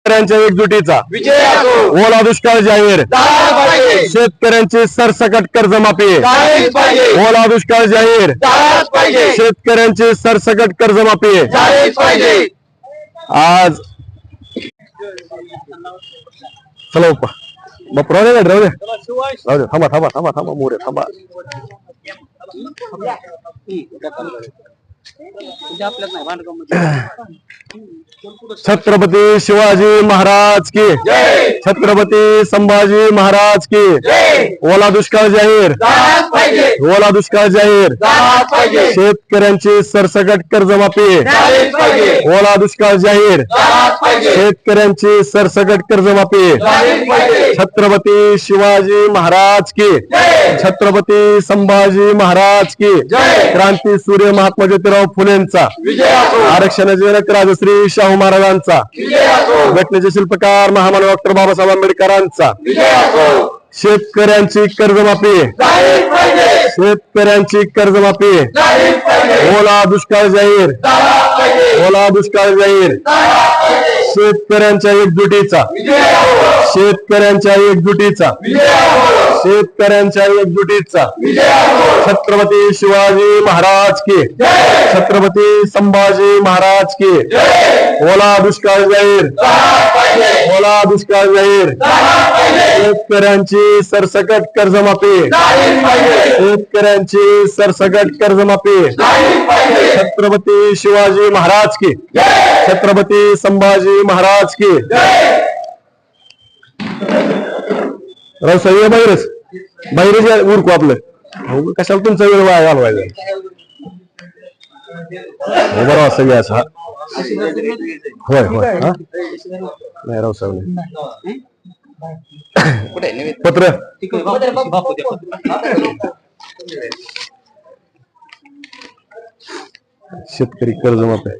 शेतकऱ्यांच्या एकजुटीचा विजय असो. ओला दुष्काळ जाहीर, झालाच पाहिजे. शेतकऱ्यांची सरसकट कर्जमाफी, झालीच पाहिजे. ओला दुष्काळ जाहीर, झालाच पाहिजे. शेतकऱ्यांची सरसकट कर्जमाफी. झालीच पाहिजे. आज चला उप्पा बाप राहू दे राहू दे राहू दे, थांबा थांबा थांबा थांबा मोरे थांबा. छत्रपती शिवाजी महाराज की जय. छत्रपती संभाजी महाराज की जय. ओला दुष्काळ जाहीर, झालाच पाहिजे. ओला दुष्काळ जाहीर, झालाच पाहिजे. शेतकऱ्यांची सरसकट कर्जमाफी, झालीच पाहिजे. ओला दुष्काळ जाहीर, झालाच पाहिजे. शेतकऱ्यांची सरसकट कर्जमाफी. झालीच पाहिजे. छत्रपती शिवाजी महाराज की जय. छत्रपती संभाजी महाराज की जय. क्रांती सूर्य महात्मा ज्योतिराव फुलेंचा, विजय असो. आरक्षणाचे जनक राजश्री शाहू महाराजांचा, विजय असो. घटनेचे शिल्पकार महामानव डॉक्टर बाबासाहेब आंबेडकरांचा, विजय असो. शेतकऱ्यांची कर्जमाफी, झालीच पाहिजे. शेतकऱ्यांची कर्जमाफी, झालीच पाहिजे. ओला दुष्काळ जाहीर, झालाच पाहिजे. ओला दुष्काळ जाहीर, झालाच पाहिजे. शेतकऱ्यांच्या एकजुटीचा, विजय असो. शेतकऱ्यांच्या एकजुटीचा, विजय असो. शेतकऱ्यांच्या एकजुटीचा, विजय असो. छत्रपती शिवाजी महाराज की जय. छत्रपती संभाजी महाराज की जय. ओला दुष्काळ जाहीर, झालाच पाहिजे. ओला दुष्काळ जाहीर, झालाच पाहिजे. शेतकऱ्यांची सरसकट कर्जमाफी, झालीच पाहिजे. शेतकऱ्यांची सरसकट कर्जमाफी, झालीच पाहिजे. छत्रपती शिवाजी महाराज की जय. छत्रपती संभाजी महाराज की. जय. रावसाहेब बाहेरच बाहेरच उरकू आपलं. हो, कशाला तुमचा वेळ वाया घालवायचा. हो बरोबर सगळे असं हा. होय होय हा नाही रावसाहेब पत्र शेतकरी कर्जमाफी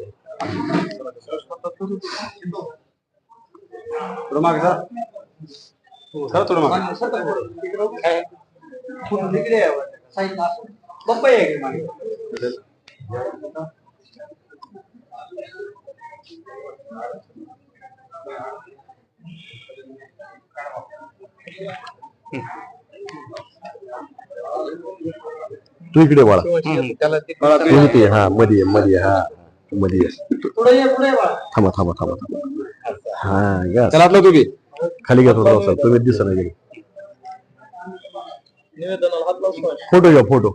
तू इकडे बाळा तू इथे हा मध्ये मध्ये हा मध्ये थांबा थांबा थांबा थांबा हा या चला तुम्ही खाली घ्या थोडा रावसाहेब तुम्ही दिसत नाही फोटो घ्या फोटो